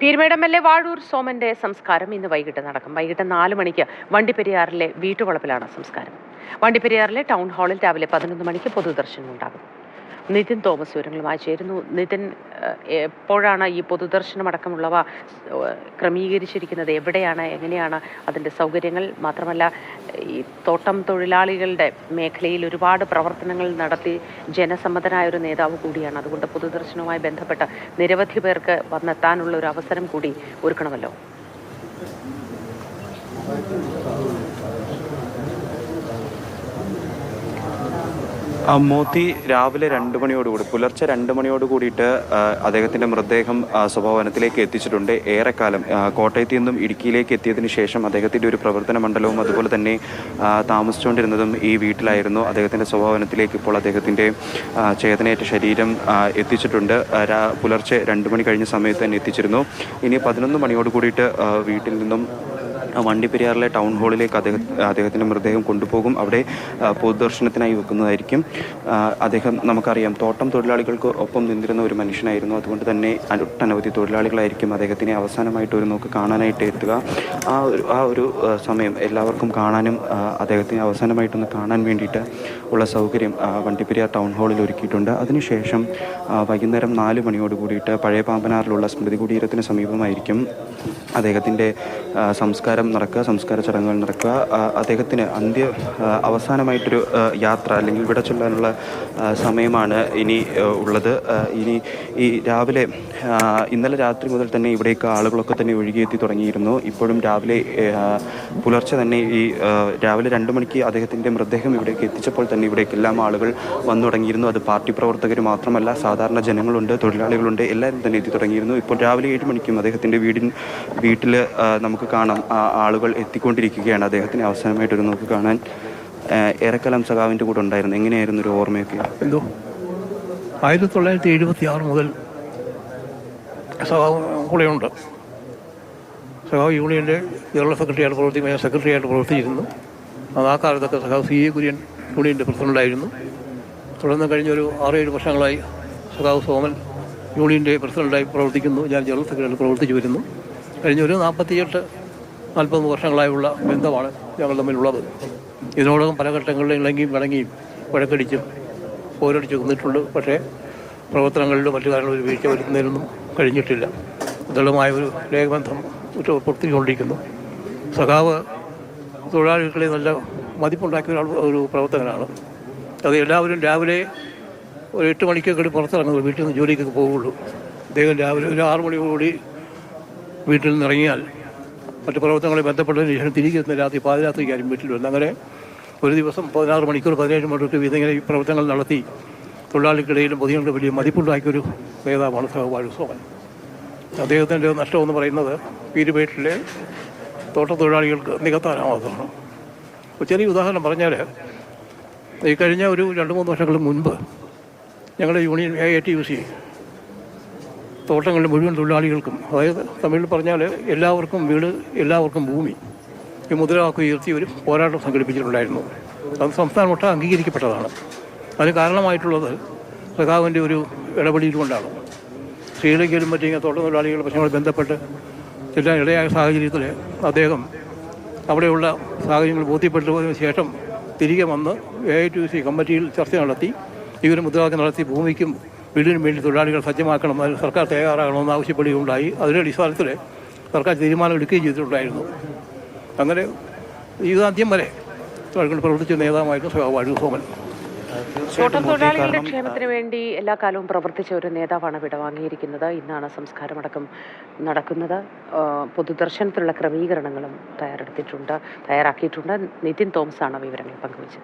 Peermade MLA. Vazhoor സോമന്റെ സംസ്കാരം ഇന്ന് വൈകിട്ട് നടക്കും. വൈകിട്ട് 4 മണിക്ക് വണ്ടിപ്പെരിയാറിലെ വീട്ടുവളപ്പിലാണ് സംസ്കാരം. വണ്ടിപ്പെരിയാറിലെ ടൗൺ ഹാളിൽ രാവിലെ 11 മണിക്ക് പൊതുദർശനം ഉണ്ടാകും. നിതിൻ തോമസ് വിവരങ്ങളുമായി ചേരുന്നു. നിതിൻ, എപ്പോഴാണ് ഈ പൊതുദർശനം അടക്കമുള്ളവ ക്രമീകരിച്ചിരിക്കുന്നത്? എവിടെയാണ്, എങ്ങനെയാണ് അതിൻ്റെ സൗകര്യങ്ങൾ? മാത്രമല്ല, ഈ തോട്ടം തൊഴിലാളികളുടെ മേഖലയിൽ ഒരുപാട് പ്രവർത്തനങ്ങൾ നടത്തി ജനസമ്മതനായ ഒരു നേതാവ് കൂടിയാണ്. അതുകൊണ്ട് പൊതുദർശനവുമായി ബന്ധപ്പെട്ട് നിരവധി പേർക്ക് വന്നെത്താനുള്ള ഒരു അവസരം കൂടി ഒരുക്കണമല്ലോ. മോത്തി രാവിലെ 2 മണിയോടുകൂടി, പുലർച്ചെ 2 മണിയോട് കൂടിയിട്ട് അദ്ദേഹത്തിൻ്റെ മൃതദേഹം സ്വഭവനത്തിലേക്ക് എത്തിച്ചിട്ടുണ്ട്. ഏറെക്കാലം കോട്ടയത്ത് നിന്നും ഇടുക്കിയിലേക്ക് എത്തിയതിനു ശേഷം അദ്ദേഹത്തിൻ്റെ ഒരു പ്രവർത്തന മണ്ഡലവും അതുപോലെ തന്നെ താമസിച്ചുകൊണ്ടിരുന്നതും ഈ വീട്ടിലായിരുന്നു. അദ്ദേഹത്തിൻ്റെ സ്വഭവനത്തിലേക്ക് ഇപ്പോൾ അദ്ദേഹത്തിൻ്റെ ചേതനയേറ്റ ശരീരം എത്തിച്ചിട്ടുണ്ട്. പുലർച്ചെ 2 മണി കഴിഞ്ഞ സമയത്ത് തന്നെ എത്തിച്ചിരുന്നു. ഇനി 11 മണിയോട് കൂടിയിട്ട് വീട്ടിൽ നിന്നും വണ്ടിപ്പെരിയാറിലെ ടൗൺ ഹാളിലേക്ക് അദ്ദേഹത്തിൻ്റെ മൃതദേഹം കൊണ്ടുപോകും. അവിടെ പൊതുദർശനത്തിനായി വെക്കുന്നതായിരിക്കും. അദ്ദേഹം, നമുക്കറിയാം, തോട്ടം തൊഴിലാളികൾക്ക് ഒപ്പം നിന്നിരുന്ന ഒരു മനുഷ്യനായിരുന്നു. അതുകൊണ്ട് തന്നെ ഒട്ടനവധി തൊഴിലാളികളായിരിക്കും അദ്ദേഹത്തിനെ അവസാനമായിട്ട് ഒരു നോക്ക് കാണാനായിട്ട് എത്തുക. ആ ഒരു സമയം എല്ലാവർക്കും കാണാനും അദ്ദേഹത്തിനെ അവസാനമായിട്ടൊന്ന് കാണാൻ വേണ്ടിയിട്ട് ഉള്ള സൗകര്യം വണ്ടിപ്പെരിയാർ ടൗൺ ഹാളിൽ ഒരുക്കിയിട്ടുണ്ട്. അതിനുശേഷം വൈകുന്നേരം 4 മണിയോട് കൂടിയിട്ട് പഴയ പാമ്പനാറിലുള്ള സ്മൃതി കുടീരത്തിന് സമീപമായിരിക്കും അദ്ദേഹത്തിൻ്റെ സംസ്കാര ചടങ്ങുകൾ നടക്കുക. അദ്ദേഹത്തിന് അവസാനമായിട്ടൊരു യാത്ര അല്ലെങ്കിൽ വിട ചൊല്ലാനുള്ള സമയമാണ് ഇനി ഉള്ളത്. ഇനി ഈ ഇന്നലെ രാത്രി മുതൽ തന്നെ ഇവിടേക്ക് ആളുകളൊക്കെ തന്നെ ഒഴുകിയെത്തി തുടങ്ങിയിരുന്നു. ഇപ്പോഴും പുലർച്ചെ തന്നെ രാവിലെ 2 മണിക്ക് അദ്ദേഹത്തിൻ്റെ മൃതദേഹം ഇവിടേക്ക് എത്തിച്ചപ്പോൾ തന്നെ ഇവിടേക്കെല്ലാം ആളുകൾ വന്നു തുടങ്ങിയിരുന്നു. അത് പാർട്ടി പ്രവർത്തകർ മാത്രമല്ല, സാധാരണ ജനങ്ങളുണ്ട്, തൊഴിലാളികളുണ്ട്, എല്ലാവരും തന്നെ എത്തി തുടങ്ങിയിരുന്നു. ഇപ്പോൾ രാവിലെ 7 മണിക്കും അദ്ദേഹത്തിൻ്റെ വീട്ടിൽ നമുക്ക് കാണാം ആളുകൾ എത്തിക്കൊണ്ടിരിക്കുകയാണ്. അദ്ദേഹത്തിന് അവസാനമായിട്ടൊരു നോക്ക് കാണാൻ ഏറെക്കാലം സഖാവിൻ്റെ കൂടെ ഉണ്ടായിരുന്നു. എങ്ങനെയായിരുന്നു ഒരു ഓർമ്മയൊക്കെ? 1976 മുതൽ സഖാവ് കൂടെയുണ്ട്. സഖാവ് യൂണിയൻ്റെ ജനറൽ സെക്രട്ടറിയായിട്ട് പ്രവർത്തിച്ചിരുന്നു. ആ കാലത്തൊക്കെ സഖാവ് CA കുര്യൻ യൂണിയൻ്റെ പ്രസിഡൻ്റായിരുന്നു. തുടർന്ന് കഴിഞ്ഞൊരു 6-7 വർഷങ്ങളായി സഖാവ് സോമൻ യൂണിയൻ്റെ പ്രസിഡൻ്റായി പ്രവർത്തിക്കുന്നു. ഞാൻ ജനറൽ സെക്രട്ടറിയായിട്ട് പ്രവർത്തിച്ചു വരുന്നു. കഴിഞ്ഞൊരു 48-40 വർഷങ്ങളായുള്ള ബന്ധമാണ് ഞങ്ങൾ തമ്മിലുള്ളത്. ഇതിനോടകം പല ഘട്ടങ്ങളിലും ഇളങ്ങിയും വിളങ്ങിയും വഴക്കടിച്ചും പോരടിച്ച് നിന്നിട്ടുണ്ട്. പക്ഷേ പ്രവർത്തനങ്ങളിലും മറ്റു കാര്യങ്ങളും ഒരു വീഴ്ച വരുത്തുന്നതിനൊന്നും കഴിഞ്ഞിട്ടില്ല. ദൃഢമായൊരു ലേഖബന്ധം പുറത്തിക്കൊണ്ടിരിക്കുന്നു. സഖാവ് തൊഴിലാളികളെ നല്ല മതിപ്പുണ്ടാക്കിയ ഒരു പ്രവർത്തകനാണ്. അത് എല്ലാവരും രാവിലെ ഒരു 8 മണിക്കൊക്കെ പുറത്തിറങ്ങുന്നു, വീട്ടിൽ നിന്ന് ജോലിക്കൊക്കെ പോവുള്ളൂ. അദ്ദേഹം രാവിലെ ഒരു 6 മണിയോടുകൂടി വീട്ടിൽ നിന്ന് ഇറങ്ങിയാൽ മറ്റു പ്രവർത്തനങ്ങളിൽ ബന്ധപ്പെട്ടതിന് ശേഷം തിരികെ എത്തുന്ന രാത്രി പാതിരാത്രിക്കാരും വീട്ടിൽ വരുന്നത്. അങ്ങനെ ഒരു ദിവസം 16 മണിക്കൂർ 17 മണിക്കൂർ ഇങ്ങനെ ഈ പ്രവർത്തനങ്ങൾ നടത്തി തൊഴിലാളികൾക്കിടയിലും പൊതുജനങ്ങൾക്ക് വലിയ മതിപ്പുണ്ടാക്കിയൊരു നേതാവാണ് സഖാവ് വാഴൂർ സോമൻ. അദ്ദേഹത്തിൻ്റെ നഷ്ടമെന്ന് പറയുന്നത് പീരുമേട്ടിലെ തോട്ടത്തൊഴിലാളികൾക്ക് നികത്താനാവാത്തതാണ്. ഒരു ചെറിയ ഉദാഹരണം പറഞ്ഞാൽ, ഈ കഴിഞ്ഞ ഒരു 2-3 വർഷങ്ങൾക്ക് മുൻപ് ഞങ്ങളുടെ യൂണിയൻ AITUC തോട്ടങ്ങളിലെ മുഴുവൻ തൊഴിലാളികൾക്കും, അതായത് തമിഴിൽ പറഞ്ഞാൽ എല്ലാവർക്കും വീട്, എല്ലാവർക്കും ഭൂമി, ഈ മുദ്രാവാക്യം ഉയർത്തി ഒരു പോരാട്ടം സംഘടിപ്പിച്ചിട്ടുണ്ടായിരുന്നു. അത് സംസ്ഥാനമൊട്ടാകെ അംഗീകരിക്കപ്പെട്ടതാണ്. അതിന് കാരണമായിട്ടുള്ളത് സഖാവിൻ്റെ ഒരു ഇടപെടൽ കൊണ്ടാണ്. ശ്രീലങ്കയിലും മറ്റേ തോട്ടം തൊഴിലാളികളുടെ പ്രശ്നങ്ങളുമായി ബന്ധപ്പെട്ട് എല്ലാം ഇടയായ സാഹചര്യത്തിൽ അദ്ദേഹം അവിടെയുള്ള സാഹചര്യങ്ങൾ ബോധ്യപ്പെട്ടതിന് ശേഷം തിരികെ വന്ന് AITUC കമ്മിറ്റിയിൽ ചർച്ച നടത്തി ഇവർ മുദ്രാവാക്യം നടത്തി ഭൂമിക്കും വീടിനും വേണ്ടി തൊഴിലാളികൾ സജ്ജമാക്കണം, അതിന് സർക്കാർ തയ്യാറാകണമെന്ന് ആവശ്യപ്പെടുകയുണ്ടായി. അതിൻ്റെ അടിസ്ഥാനത്തിൽ സർക്കാർ തീരുമാനം എടുക്കുകയും ചെയ്തിട്ടുണ്ടായിരുന്നു. അങ്ങനെ ജീവിതാന്ത്യം വരെ പ്രവർത്തിച്ച നേതാവായിരുന്നു സഖാവ് വാഴൂർ സോമൻ. തോട്ടം തൊഴിലാളികളുടെ ക്ഷേമത്തിന് വേണ്ടി എല്ലാ കാലവും പ്രവർത്തിച്ച ഒരു നേതാവാണ് വിടവാങ്ങിയിരിക്കുന്നത്. ഇന്നാണ് സംസ്കാരമടക്കം നടക്കുന്നത്. പൊതുദർശനത്തിലുള്ള ക്രമീകരണങ്ങളും തയ്യാറാക്കിയിട്ടുണ്ട്. നിതിൻ തോമസ് ആണ് വിവരങ്ങൾ പങ്കുവച്ചത്.